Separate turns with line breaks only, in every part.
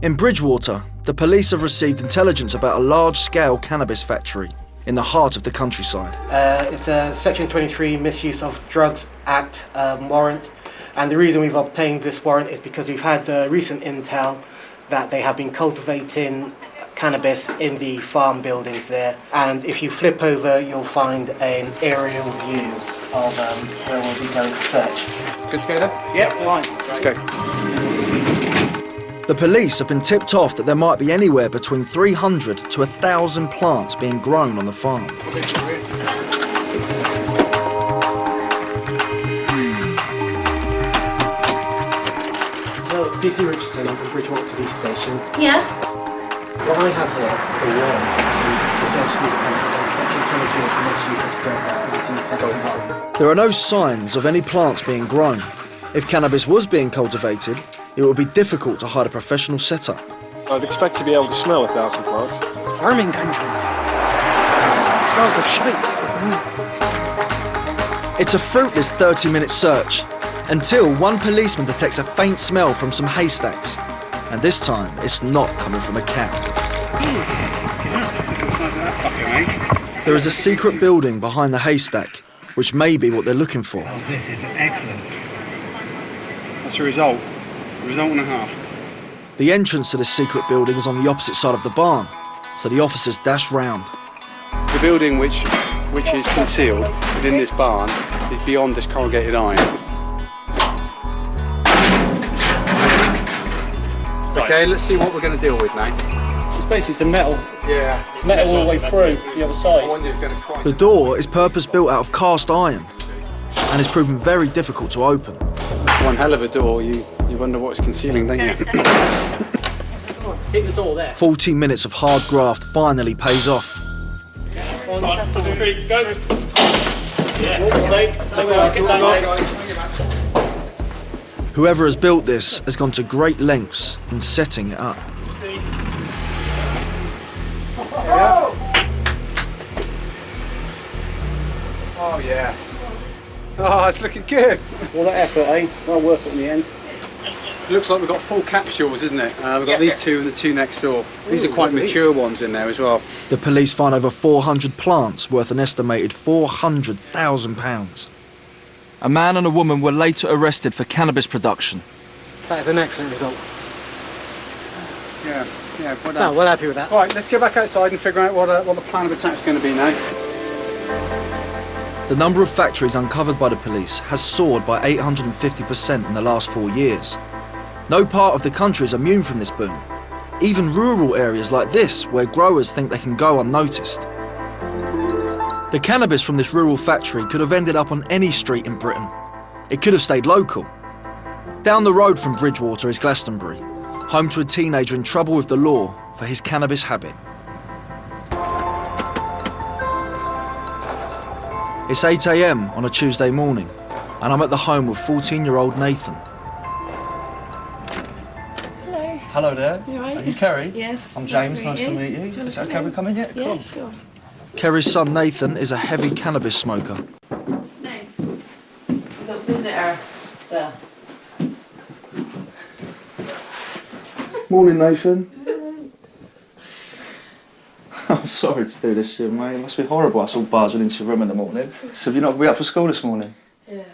In Bridgwater, the police have received intelligence about a large-scale cannabis factory in the heart of the countryside.
It's a Section 23 Misuse of Drugs Act warrant, and the reason we've obtained this warrant is because we've had recent intel that they have been cultivating cannabis in the farm buildings there, and if you flip over you'll find an aerial view of where we'll be going to search.
Good to go then?
Yep, fine.
Let's go.
The police have been tipped off that there might be anywhere between 300 to 1,000 plants being grown on the farm.
Well, DC Richardson, I'm from Bridgwater Police Station.
Yeah.
What I have here is a warrant to search these premises under Section 23 of the Misuse of Drugs Act 1971.
There are no signs of any plants being grown. If cannabis was being cultivated, it would be difficult to hide a professional setup.
I'd expect to be able to smell 1,000 plants.
Farming country. It smells of shite.
It's a fruitless 30-minute search until one policeman detects a faint smell from some haystacks. And this time, it's not coming from a cow. There is a secret building behind the haystack, which may be what they're looking for.
Oh, this is excellent. That's the result. Result and a half.
The entrance to this secret building is on the opposite side of the barn, so the officers dash round.
The building which is concealed within this barn is beyond this corrugated iron. Okay, let's see what we're going to deal with now.
It's basically some metal.
Yeah.
It's metal all the way through the other side.
The door is purpose-built out of cast iron and is proven very difficult to open.
One hell of a door. You wonder what it's concealing, don't you?
Hit the door there.
40 minutes of hard graft finally pays off.
1, 2, 3, go. Yeah. Stay where I can.
Whoever has built this has gone to great lengths in setting it up.
Oh, yes. Oh, it's looking good.
All that effort, eh? Well worth it in the end.
Looks like we've got full capsules, isn't it? We've got these two and the two next door. These are quite mature ones in there as well.
The police find over 400 plants worth an estimated £400,000. A man and a woman were later arrested for cannabis production.
That is an excellent result.
Yeah, well done.
No, we're happy with that.
All right, let's go back outside and figure out what the plan of attack is going to be now.
The number of factories uncovered by the police has soared by 850% in the last 4 years. No part of the country is immune from this boom. Even rural areas like this, where growers think they can go unnoticed. The cannabis from this rural factory could have ended up on any street in Britain. It could have stayed local. Down the road from Bridgwater is Glastonbury, home to a teenager in trouble with the law for his cannabis habit. It's 8 AM on a Tuesday morning, and I'm at the home of 14-year-old Nathan.
Hello.
Hello there.
You all right?
Are you Kerry?
Yes.
I'm James. Nice to meet you. Is that okay? We come in yet?
Yeah,
Cool.
sure.
Kerry's son Nathan is a heavy cannabis smoker.
No. We've got a visitor, sir.
Morning, Nathan. I'm sorry to do this to you, mate. It must be horrible us all barging into your room in the morning. So have you not been up for school this morning?
Yeah.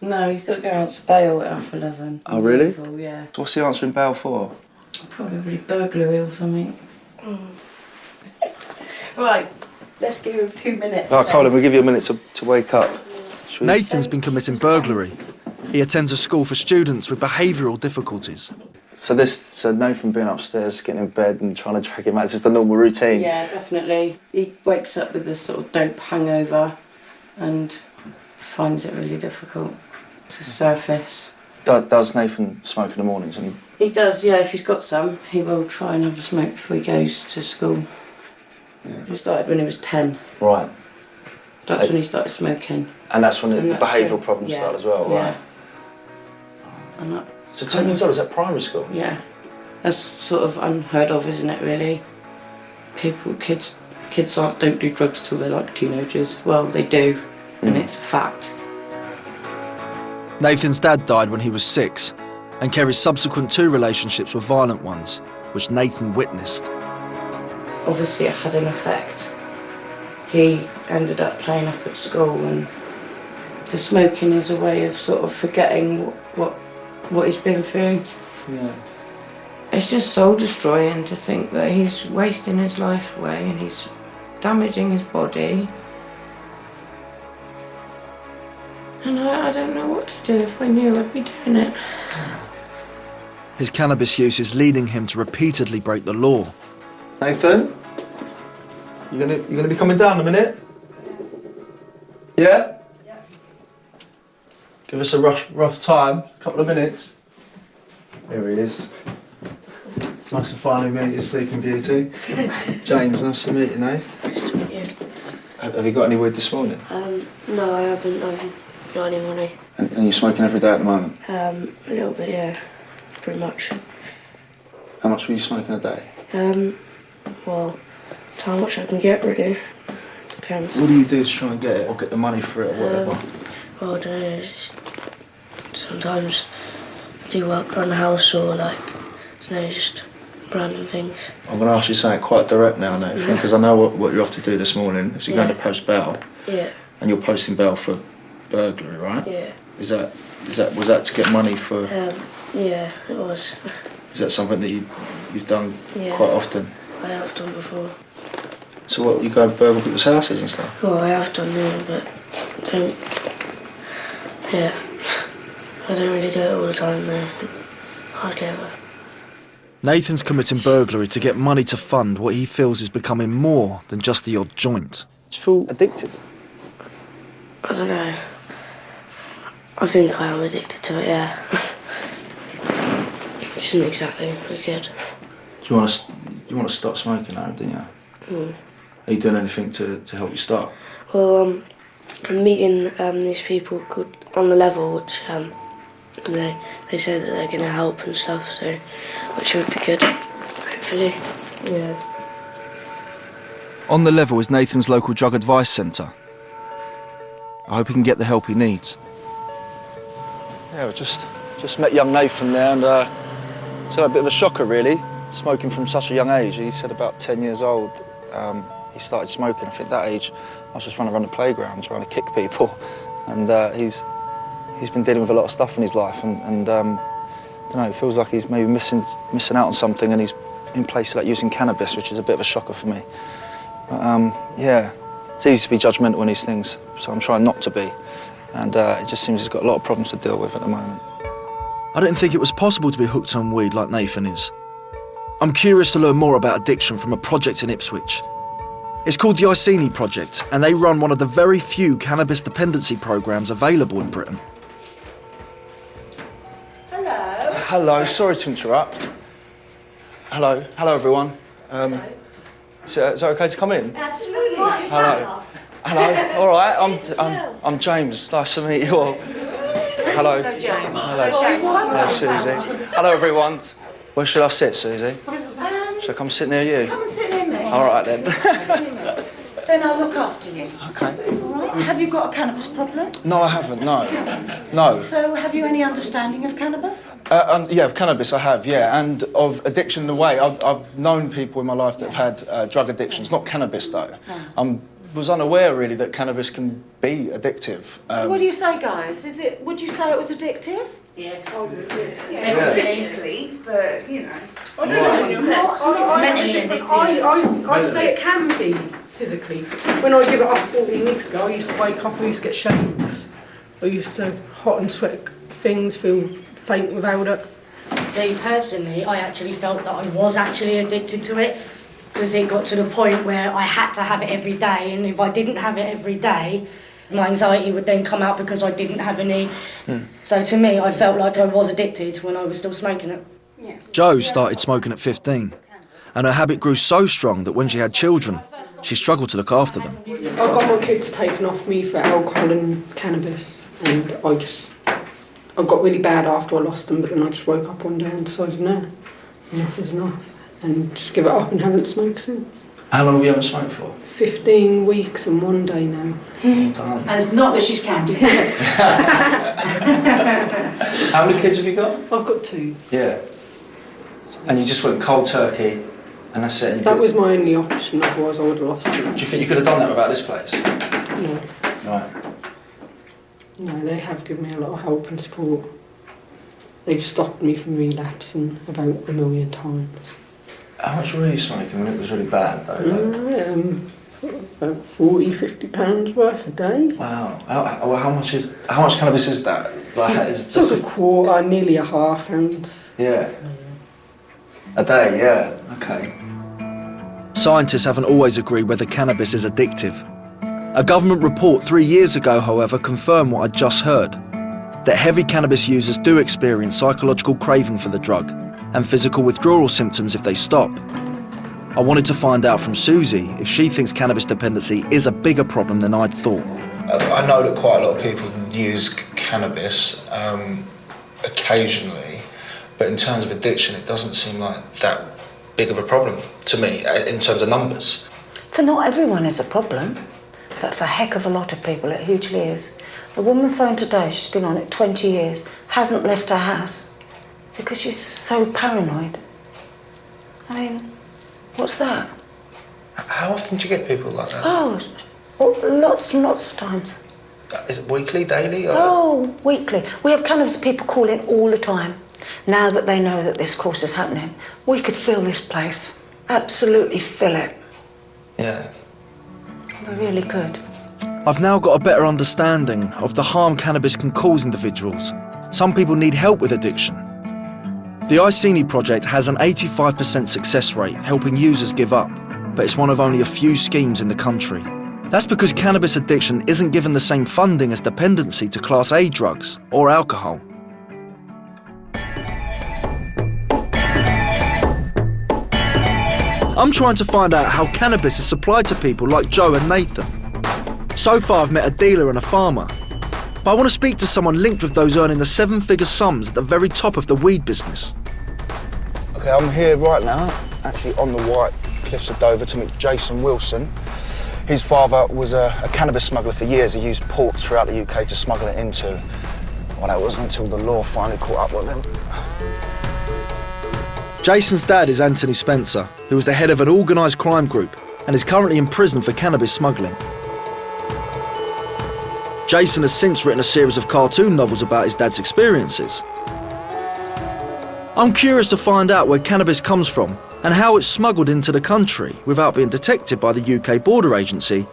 No, he's got to go out to bail at 11:30.
Oh, really?
Yeah.
So what's he answering bail for?
Probably burglary or something. Right, let's give him 2 minutes.
Oh, Colin, we'll give you a minute to wake up. Nathan's been committing burglary. He attends a school for students with behavioural difficulties. So Nathan being upstairs, getting in bed and trying to drag him out, is just the normal routine?
Yeah, definitely. He wakes up with this sort of dope hangover and finds it really difficult to surface.
Does Nathan smoke in the mornings?
He does, yeah. If he's got some, he will try and have a smoke before he goes to school. Yeah. He started when he was 10.
Right.
That's when he started smoking.
And that's when the behavioural problems
yeah.
start as well, right?
Yeah. And that,
so 10 years old, is that primary school?
Yeah. That's sort of unheard of, isn't it, really? Kids don't do drugs till they're like teenagers. Well, they do, and it's a fact.
Nathan's dad died when he was 6, and Kerry's subsequent 2 relationships were violent ones. which Nathan witnessed.
Obviously it had an effect. He ended up playing up at school, and the smoking is a way of sort of forgetting what he's been through.
Yeah.
It's just soul destroying to think that he's wasting his life away and he's damaging his body. And I don't know what to do. If I knew, I'd be doing it.
His cannabis use is leading him to repeatedly break the law. Nathan? You gonna be coming down in a minute? Yeah? Yeah. Give us a rough time, a couple of minutes. Here he is. Nice to finally meet you, Sleeping Beauty. James, nice to meet you, Nate.
Nice to meet you.
Have you got any weed this morning?
No, I haven't got any money.
And you're smoking every day at the moment?
A little bit, yeah. Pretty much.
How much were you smoking a day?
Well, how much I can get, really. Depends.
What do you do to try and get it, or get the money for it, or whatever?
Well, I don't know, it's just sometimes I do work around the house, or like, just random things.
I'm going to ask you something quite direct now, Nathan, because I know what you're off to do this morning. Is you're going to post bail.
Yeah.
And you're posting bail for burglary, right?
Yeah.
Was that to get money for?
Yeah, it was.
Is that something that you've done quite often?
I have done before.
So what, you go burgle people's houses and stuff?
Well, I have done really, but I don't really do it all the time though. Hardly ever.
Nathan's committing burglary to get money to fund what he feels is becoming more than just the odd joint. Do you feel addicted?
I don't know. I think I am addicted to it, yeah. Which isn't exactly very good.
Do you want to stop smoking now, don't you?
Mm.
Are you doing anything to help you start?
Well, I'm meeting these people called On The Level, which they say that they're going to help and stuff, so which would be good, hopefully. Yeah.
On The Level is Nathan's local drug advice centre. I hope he can get the help he needs. Yeah, we just met young Nathan there, and it's a bit of a shocker, really, smoking from such a young age. He said about 10 years old he started smoking. I think that age I was just running around the playground trying to kick people, and he's been dealing with a lot of stuff in his life, and I don't know, it feels like he's maybe missing out on something, and he's in places like using cannabis, which is a bit of a shocker for me. But yeah, it's easy to be judgmental on these things, so I'm trying not to be. And it just seems he's got a lot of problems to deal with at the moment. I didn't think it was possible to be hooked on weed like Nathan is. I'm curious to learn more about addiction from a project in Ipswich. It's called the Iceni Project, and they run one of the very few cannabis dependency programmes available in Britain.
Hello.
Hello, sorry to interrupt. Hello everyone. Is it okay to come in?
Absolutely.
Hello. Hello. All right. I'm James. Nice to meet you all. Hello.
Hello, James.
Hello, Susie. Hello, everyone. Where should I sit, Susie? Should I come sit near you?
Come and sit near me.
All right then.
Then I'll look after you.
Okay.
All right. Have you got a cannabis problem?
No, I haven't. No.
So, have you any understanding of cannabis?
Yeah, of cannabis I have. Yeah, and of addiction in a way. I've known people in my life that have had drug addictions. Not cannabis though. No. Was unaware really that cannabis can be addictive.
What do you say, guys? Would you say it was addictive?
Yes.
Yeah. Physically, but you know.
I'd say it can be physically. When I give it up 14 weeks ago, I used to wake up, I used to get shakes. I used to hot and sweat things, feel faint without it.
So personally, I actually felt that I was actually addicted to it, because it got to the point where I had to have it every day, and if I didn't have it every day, my anxiety would then come out because I didn't have any. So to me, I felt like I was addicted when I was still smoking it.
Jo started smoking at 15, and her habit grew so strong that when she had children, she struggled to look after them.
I got my kids taken off me for alcohol and cannabis, and I got really bad after I lost them, but then I just woke up one day and decided, no, enough is enough, and just give it up and haven't smoked since.
How long have you haven't smoked for?
15 weeks and 1 day now.
Well done.
And not that she's counting.
How many kids have you got?
I've got 2.
Yeah. And you just went cold turkey, and that's it?
That was my only option, otherwise I would have lost it.
Do you think you could have done that without this place?
No.
Right.
No, they have given me a lot of help and support. They've stopped me from relapsing about 1 million times.
How much were you smoking when it was really bad, though?
About 40, 50 pounds worth a day.
Wow. How much cannabis is that? Like,
Sort of a quarter, nearly a half ounce.
Yeah. A day, yeah. Okay. Scientists haven't always agreed whether cannabis is addictive. A government report 3 years ago, however, confirmed what I'd just heard, that heavy cannabis users do experience psychological craving for the drug and physical withdrawal symptoms if they stop. I wanted to find out from Susie if she thinks cannabis dependency is a bigger problem than I'd thought.
I know that quite a lot of people use cannabis occasionally, but in terms of addiction, it doesn't seem like that big of a problem to me in terms of numbers.
For not everyone is a problem, but for a heck of a lot of people it hugely is. A woman phoned today, she's been on it 20 years, hasn't left her house because she's so paranoid. I mean, what's that?
How often do you get people like that?
Oh, lots and lots of times.
Is it weekly, daily? Or?
Oh, weekly. We have cannabis people call in all the time. Now that they know that this course is happening, we could fill this place. Absolutely fill it.
Yeah.
We really could.
I've now got a better understanding of the harm cannabis can cause individuals. Some people need help with addiction. The Iceni project has an 85% success rate, helping users give up, but it's one of only a few schemes in the country. That's because cannabis addiction isn't given the same funding as dependency to Class A drugs or alcohol. I'm trying to find out how cannabis is supplied to people like Joe and Nathan. So far I've met a dealer and a farmer, but I want to speak to someone linked with those earning the 7-figure sums at the very top of the weed business.
Okay, I'm here right now, actually on the White Cliffs of Dover to meet Jason Wilson. His father was a cannabis smuggler for years. He used ports throughout the UK to smuggle it into. Well, it wasn't until the law finally caught up with him.
Jason's dad is Anthony Spencer, who was the head of an organised crime group and is currently in prison for cannabis smuggling. Jason has since written a series of cartoon novels about his dad's experiences. I'm curious to find out where cannabis comes from and how it's smuggled into the country without being detected by the UK Border Agency,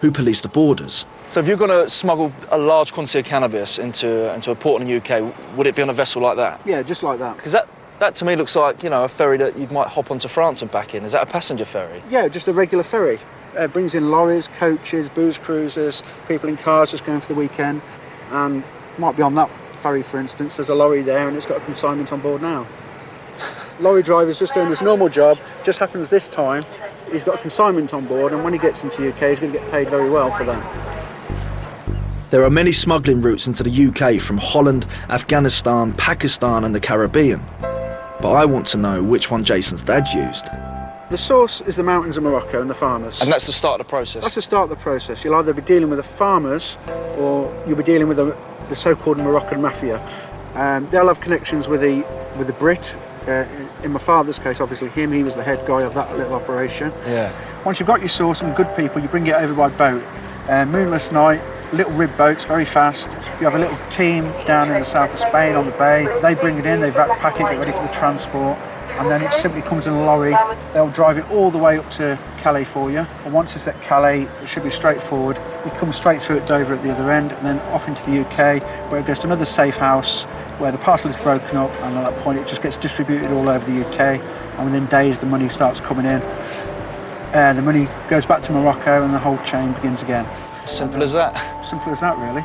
who police the borders.
So if you're going to smuggle a large quantity of cannabis into a port in the UK, would it be on a vessel like that?
Yeah, just like that.
Because that to me looks like, you know, a ferry that you might hop onto France and back in. Is that a passenger ferry?
Yeah, just a regular ferry. Brings in lorries, coaches, booze cruisers, people in cars just going for the weekend. And might be on that ferry, for instance, there's a lorry there and it's got a consignment on board now. Lorry driver's just doing his normal job, just happens this time he's got a consignment on board, and when he gets into the UK he's going to get paid very well for that.
There are many smuggling routes into the UK from Holland, Afghanistan, Pakistan and the Caribbean. But I want to know which one Jason's dad used.
The source is the mountains of Morocco and the farmers.
And that's the start of the process?
That's the start of the process. You'll either be dealing with the farmers or you'll be dealing with the so-called Moroccan mafia. They'll have connections with the Brit. In my father's case, obviously he was the head guy of that little operation.
Yeah.
Once you've got your source and good people, you bring it over by boat. Moonless night, little rib boats, very fast. You have a little team down in the south of Spain on the bay. They bring it in, they pack it, get ready for the transport, and then it simply comes in a lorry. They'll drive it all the way up to Calais for you. And once it's at Calais, it should be straightforward. It comes straight through at Dover at the other end, and then off into the UK, where it goes to another safe house, where the parcel is broken up, and at that point it just gets distributed all over the UK, and within days the money starts coming in. The money goes back to Morocco and the whole chain begins again.
Simple as that?
Simple as that, really.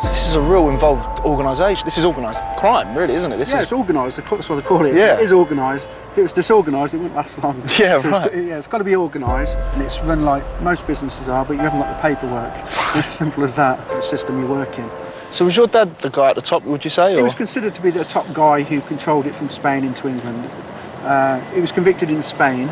This is a real involved organisation. This is organised crime, really, isn't it?
It's organised, that's what they call it.
Yeah.
It is organised. If it was disorganised, it wouldn't last long.
Yeah,
so
right.
It's got to be organised, and it's run like most businesses are, but you haven't got the paperwork. It's as simple as that, the system you work in.
So was your dad the guy at the top, would you say?
He was considered to be the top guy who controlled it from Spain into England. He was convicted in Spain.